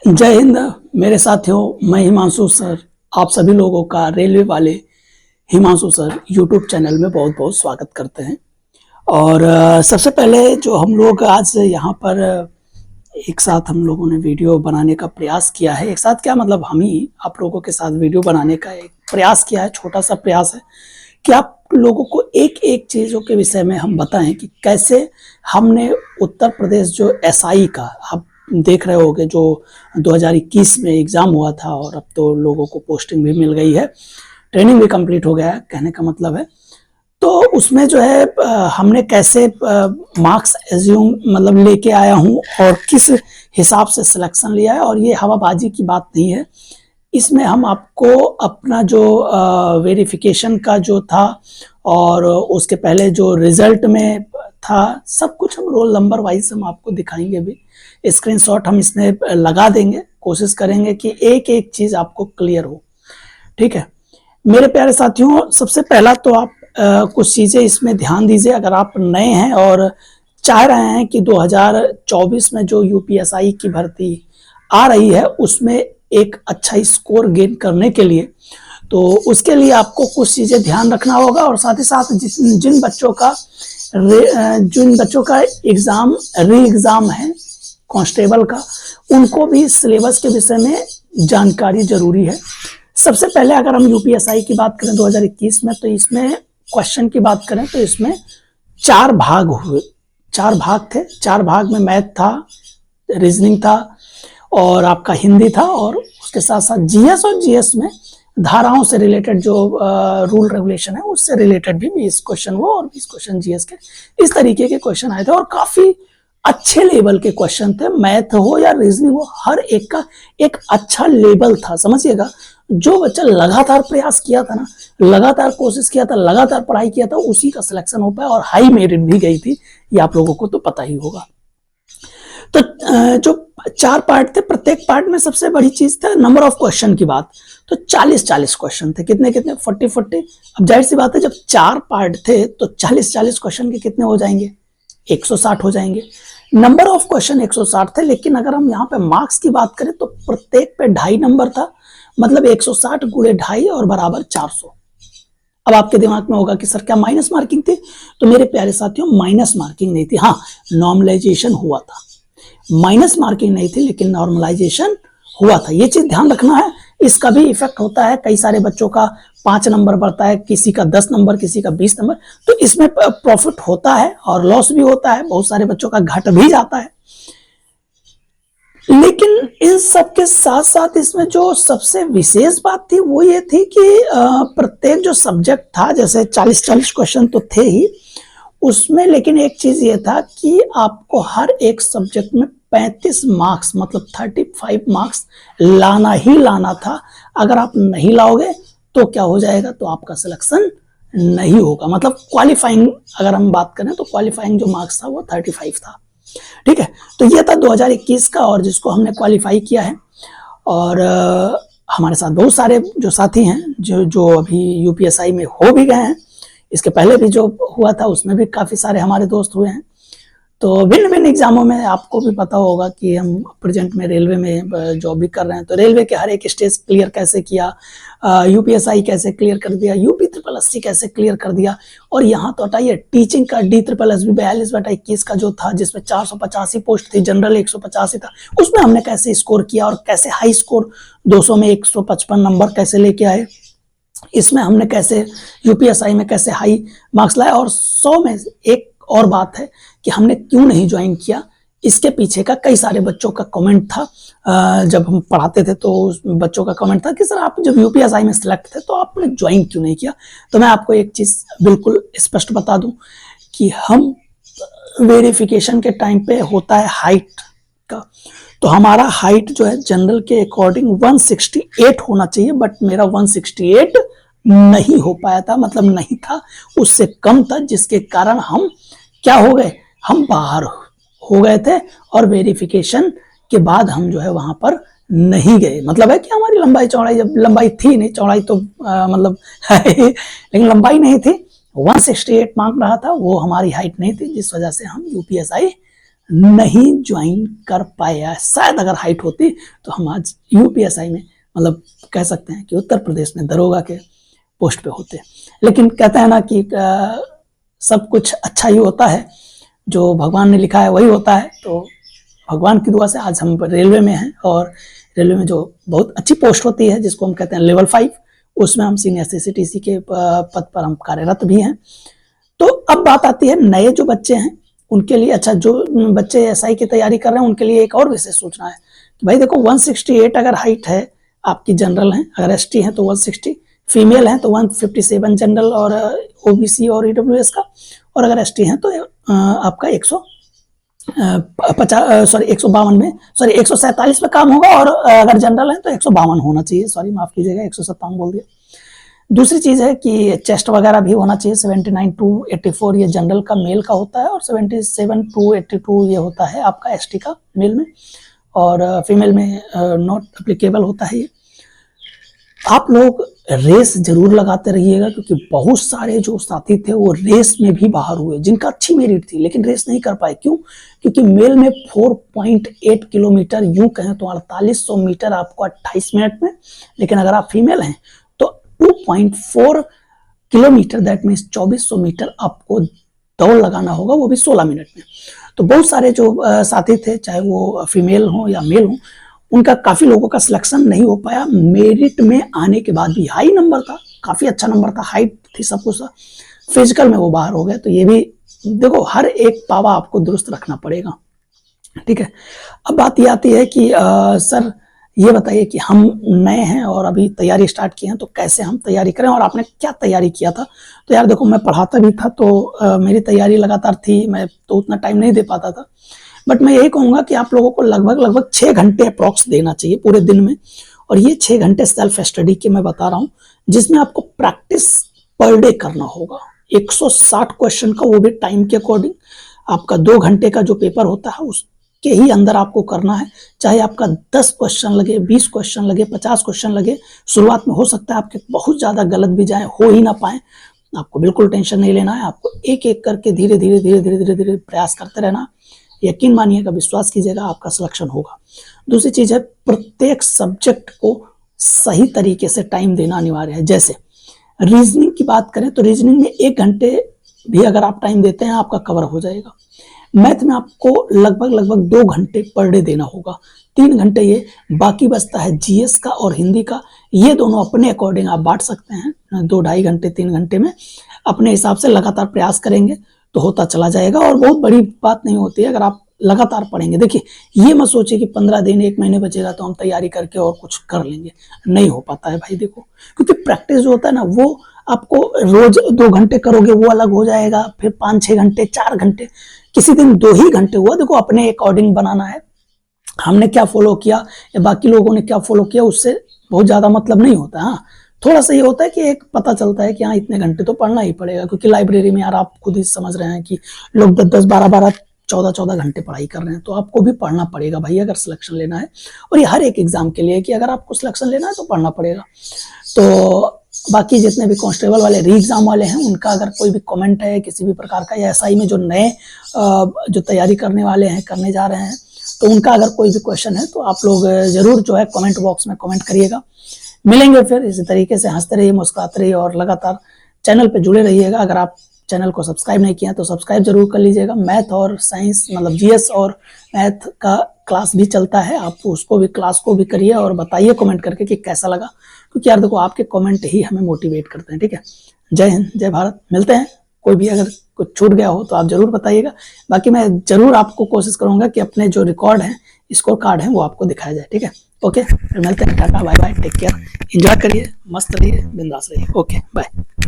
जय हिंद मेरे साथियों। मैं हिमांशु सर आप सभी लोगों का रेलवे वाले हिमांशु सर यूट्यूब चैनल में बहुत बहुत स्वागत करते हैं। और सबसे पहले जो हम लोग आज यहाँ पर एक साथ हम लोगों ने वीडियो बनाने का प्रयास किया है। एक साथ क्या मतलब, हम ही आप लोगों के साथ वीडियो बनाने का एक प्रयास किया है। छोटा सा प्रयास है कि आप लोगों को एक एक चीज़ों के विषय में हम बताएं कि कैसे हमने उत्तर प्रदेश जो एसआई का आप देख रहे होगे जो 2021 में एग्ज़ाम हुआ था, और अब तो लोगों को पोस्टिंग भी मिल गई है, ट्रेनिंग भी कंप्लीट हो गया है, कहने का मतलब है। तो उसमें जो है हमने कैसे मार्क्स एज्यूम मतलब लेके आया हूँ और किस हिसाब से सिलेक्शन लिया है। और ये हवाबाजी की बात नहीं है, इसमें हम आपको अपना जो वेरिफिकेशन का जो था और उसके पहले जो रिजल्ट में था, सब कुछ हम रोल नंबर वाइज हम आपको दिखाएंगे भी। स्क्रीनशॉट हम इसमें लगा देंगे, कोशिश करेंगे कि एक एक चीज़ आपको क्लियर हो। ठीक है मेरे प्यारे साथियों, सबसे पहला तो आप कुछ चीज़ें इसमें ध्यान दीजिए। अगर आप नए हैं और चाह रहे हैं कि 2024 में जो यूपीएसआई की भर्ती आ रही है उसमें एक अच्छा स्कोर गेन करने के लिए, तो उसके लिए आपको कुछ चीज़ें ध्यान रखना होगा। और साथ ही साथ जिन बच्चों का एग्ज़ाम री एग्ज़ाम है कांस्टेबल का, उनको भी सिलेबस के विषय में जानकारी जरूरी है। सबसे पहले अगर हम यूपीएसआई की बात करें 2021 में, तो इसमें क्वेश्चन की बात करें तो इसमें 4 भाग हुए, 4 भाग थे। 4 भाग में मैथ था, रीजनिंग था और आपका हिंदी था, और उसके साथ साथ जीएस, और जीएस में धाराओं से रिलेटेड जो रूल रेगुलेशन है उससे रिलेटेड भी 20 क्वेश्चन वो और 20 क्वेश्चन जीएस के, इस तरीके के क्वेश्चन आए थे। और काफी अच्छे लेवल के क्वेश्चन थे, मैथ हो या रीजनिंग हो, हर एक का एक अच्छा लेवल था। समझिएगा, जो बच्चा लगातार प्रयास किया था ना, लगातार कोशिश किया था, लगातार पढ़ाई किया था, उसी का सिलेक्शन हो पाया और हाई मेरिट भी गई थी, ये आप लोगों को तो पता ही होगा। तो जो 4 पार्ट थे, प्रत्येक पार्ट में सबसे बड़ी चीज था नंबर ऑफ क्वेश्चन की बात। तो 40-40 क्वेश्चन थे। कितने 40-40। अब जाहिर सी बात है, जब 4 पार्ट थे तो 40-40 क्वेश्चन के कितने हो जाएंगे, 160 हो जाएंगे। नंबर ऑफ क्वेश्चन 160 थे, लेकिन अगर हम यहाँ पे मार्क्स की बात करें तो प्रत्येक पे 2.5 नंबर था, मतलब 160 गुणे 2.5 और बराबर 400। अब आपके दिमाग में होगा कि सर क्या माइनस मार्किंग थी? तो मेरे प्यारे साथियों, माइनस मार्किंग नहीं थी। हाँ, नॉर्मलाइजेशन हुआ था, माइनस मार्किंग नहीं थी, लेकिन नॉर्मलाइजेशन हुआ था। ये चीज ध्यान रखना है, इसका भी इफेक्ट होता है। कई सारे बच्चों का 5 नंबर बढ़ता है, किसी का 10 नंबर, किसी का 20 नंबर, तो इसमें प्रॉफिट होता है और लॉस भी होता है। बहुत सारे बच्चों का घट भी जाता है। लेकिन इन सब के साथ साथ इसमें जो सबसे विशेष बात थी वो ये थी कि प्रत्येक जो सब्जेक्ट था, जैसे 40-40 क्वेश्चन तो थे ही उसमें, लेकिन एक चीज ये था कि आपको हर एक सब्जेक्ट में 35 मार्क्स मतलब 35 मार्क्स लाना ही लाना था। अगर आप नहीं लाओगे तो क्या हो जाएगा, तो आपका सिलेक्शन नहीं होगा। मतलब क्वालिफाइंग अगर हम बात करें तो क्वालिफाइंग जो मार्क्स था वो 35 था। ठीक है, तो ये था 2021 का, और जिसको हमने क्वालिफाई किया है। और हमारे साथ बहुत सारे जो साथी हैं जो अभी यूपीएसआई में हो भी गए हैं। इसके पहले भी जो हुआ था उसमें भी काफ़ी सारे हमारे दोस्त हुए हैं। तो भिन्न भिन्न एग्जामों में आपको भी पता होगा कि हम प्रेजेंट में रेलवे में जॉब भी कर रहे हैं, तो रेलवे के हर एक स्टेज क्लियर कैसे किया, यूपीएसआई कैसे क्लियर कर दिया, यूपी कैसे क्लियर कर दिया। और यहाँ तो हटाइए, टीचिंग का DSSB 42/21 का जो था, जिसमें 485 पोस्ट थी, जनरल 185 था, उसमें हमने कैसे स्कोर किया और कैसे हाई स्कोर 200 में 155 नंबर कैसे लेके आए। इसमें हमने कैसे यूपीएसआई में कैसे हाई मार्क्स लाए। और 100 में एक और बात है कि हमने क्यों नहीं ज्वाइन किया, इसके पीछे का कई सारे बच्चों का कमेंट था। जब हम पढ़ाते थे तो बच्चों का कमेंट था कि सर आप जब यूपीएसआई में सिलेक्ट थे तो आपने ज्वाइन क्यों नहीं किया। तो मैं आपको एक चीज बिल्कुल स्पष्ट बता दूं कि हम वेरिफिकेशन के टाइम पे होता है हाइट का, तो हमारा हाइट जो है जनरल के अकॉर्डिंग 168 होना चाहिए, बट मेरा 168 नहीं हो पाया था, मतलब नहीं था, उससे कम था, जिसके कारण हम क्या हो गए, हम बाहर हो गए थे। और वेरिफिकेशन के बाद हम जो है वहां पर नहीं गए। मतलब है कि हमारी लंबाई चौड़ाई, जब लंबाई थी नहीं, चौड़ाई तो मतलब लेकिन लंबाई नहीं थी, 168 मांग रहा था, वो हमारी हाइट नहीं थी, जिस वजह से हम यूपीएसआई नहीं ज्वाइन कर पाया। शायद अगर हाइट होती तो हम आज यूपीएसआई में मतलब कह सकते हैं कि उत्तर प्रदेश में दरोगा के पोस्ट पे होते। लेकिन कहते हैं ना कि सब कुछ अच्छा ही होता है, जो भगवान ने लिखा है वही होता है। तो भगवान की दुआ से आज हम रेलवे में हैं, और रेलवे में जो बहुत अच्छी पोस्ट होती है जिसको हम कहते हैं लेवल 5, उसमें हम सीनियर सीसीटीसी के पद पर हम कार्यरत भी हैं। तो अब बात आती है नए जो बच्चे हैं उनके लिए। अच्छा, जो बच्चे एसआई की तैयारी कर रहे हैं उनके लिए एक और विशेष सूचना है कि भाई देखो 168 अगर हाइट है आपकी, जनरल है, अगर एसटी है तो 160, फीमेल है तो 157 जनरल और ओबीसी और ईडब्ल्यूएस का, और अगर एसटी है तो आपका 152 में 147 में काम होगा, और अगर जनरल है तो 152 होना चाहिए। सॉरी माफ कीजिएगा, 157 बोल दिया। दूसरी चीज है कि चेस्ट वगैरह भी होना चाहिए। 79 टू 84 ये जनरल का मेल का होता है, और 77 टू 82 ये होता है आपका एसटी का मेल में, और फीमेल में नॉट एप्लीकेबल होता है ये। आप लोग रेस जरूर लगाते रहिएगा, क्योंकि बहुत सारे जो साथी थे वो रेस में भी बाहर हुए जिनका अच्छी मेरिट थी लेकिन रेस नहीं कर पाए। क्यों? क्योंकि मेल में 4.8 किलोमीटर, यूं कहें तो 4800 मीटर आपको 28 मिनट में, लेकिन अगर आप फीमेल हैं तो 2.4 किलोमीटर, दैट मीन्स 2400 मीटर आपको दौड़ लगाना होगा, वो भी 16 मिनट में। तो बहुत सारे जो साथी थे, चाहे वो फीमेल हो या मेल हो, उनका काफी लोगों का सिलेक्शन नहीं हो पाया। मेरिट में आने के बाद भी हाई नंबर था, काफी अच्छा नंबर था, हाइट थी, सब कुछ था, फिजिकल में वो बाहर हो गए। तो ये भी देखो, हर एक पावा आपको दुरुस्त रखना पड़ेगा, ठीक है। अब बात ये आती है कि सर ये बताइए कि हम नए हैं और अभी तैयारी स्टार्ट की है, तो कैसे हम तैयारी करें, और आपने क्या तैयारी किया था? तो यार देखो, मैं पढ़ाता भी था तो मेरी तैयारी लगातार थी, मैं तो उतना टाइम नहीं दे पाता था। बट मैं यही कहूंगा कि आप लोगों को लगभग 6 घंटे अप्रॉक्स देना चाहिए पूरे दिन में, और ये 6 घंटे सेल्फ स्टडी के मैं बता रहा हूँ, जिसमें आपको प्रैक्टिस पर डे करना होगा। 160 क्वेश्चन का, वो भी टाइम के अकॉर्डिंग। आपका 2 घंटे का जो पेपर होता है उसके ही अंदर आपको करना है, चाहे आपका 10 क्वेश्चन लगे, 20 क्वेश्चन लगे, 50 क्वेश्चन लगे। शुरुआत में हो सकता है आपके बहुत ज्यादा गलत भी जाए, हो ही ना पाए, आपको बिल्कुल टेंशन नहीं लेना है। आपको एक एक करके धीरे धीरे धीरे धीरे धीरे धीरे प्रयास करते रहना। यकीन मानिएगा, विश्वास कीजिएगा, आपका सिलेक्शन होगा। दूसरी चीज है, प्रत्येक सब्जेक्ट को सही तरीके से टाइम देना अनिवार्य है। जैसे रीजनिंग की बात करें तो रीजनिंग में 1 घंटे भी अगर आप टाइम देते हैं आपका कवर हो जाएगा। मैथ में आपको लगभग 2 घंटे पर डे देना होगा, 3 घंटे ये। बाकी बचता है जीएस का और हिंदी का, ये दोनों अपने अकॉर्डिंग आप बांट सकते हैं, 2-2.5 घंटे 3 घंटे में अपने हिसाब से लगातार प्रयास करेंगे तो होता चला जाएगा। और बहुत बड़ी बात नहीं होती है अगर आप लगातार पढ़ेंगे। देखिए, ये मत सोचिए कि 15 दिन 1 महीने बचेगा तो हम तैयारी करके और कुछ कर लेंगे, नहीं हो पाता है भाई। देखो, क्योंकि प्रैक्टिस जो होता है ना, वो आपको रोज 2 घंटे करोगे वो अलग हो जाएगा, फिर 5-6 घंटे, 4 घंटे, किसी दिन 2 ही घंटे हुआ। देखो, अपने अकॉर्डिंग बनाना है, हमने क्या फॉलो किया या बाकी लोगों ने क्या फॉलो किया उससे बहुत ज्यादा मतलब नहीं होता। हाँ, थोड़ा सा ये होता है कि एक पता चलता है कि हाँ इतने घंटे तो पढ़ना ही पड़ेगा, क्योंकि लाइब्रेरी में यार आप खुद ही समझ रहे हैं कि लोग 10-10, 12-12, 14-14 घंटे पढ़ाई कर रहे हैं, तो आपको भी पढ़ना पड़ेगा भाई अगर सिलेक्शन लेना है। और ये हर एक एग्जाम के लिए कि अगर आपको सिलेक्शन लेना है तो पढ़ना पड़ेगा। तो बाकी जितने भी कांस्टेबल वाले री एग्जाम वाले हैं, उनका अगर कोई भी कमेंट है किसी भी प्रकार का, या एसआई में जो नए जो तैयारी करने वाले हैं, करने जा रहे हैं, तो उनका अगर कोई भी क्वेश्चन है तो आप लोग जरूर जो है कमेंट बॉक्स में कमेंट करिएगा। मिलेंगे फिर इसी तरीके से, हंसते रहिए, मुस्कुराते रहिए, और लगातार चैनल पे जुड़े रहिएगा। अगर आप चैनल को सब्सक्राइब नहीं किया तो सब्सक्राइब जरूर कर लीजिएगा। मैथ और साइंस मतलब जीएस और मैथ का क्लास भी चलता है, आप उसको भी, क्लास को भी करिए और बताइए कमेंट करके कि कैसा लगा, क्योंकि यार देखो, आपके कमेंट ही हमें मोटिवेट करते हैं, ठीक है। जय हिंद, जय भारत, मिलते हैं। कोई भी अगर कुछ छूट गया हो तो आप जरूर बताइएगा। बाकी मैं जरूर आपको कोशिश करूंगा कि अपने जो रिकॉर्ड है, स्कोर कार्ड है, वो आपको दिखाया जाए, ठीक है। ओके, फिर मिलते हैं, tata bye bye, take care, enjoy करिए, मस्त रहिए, बिंदास रहिए। Okay, bye.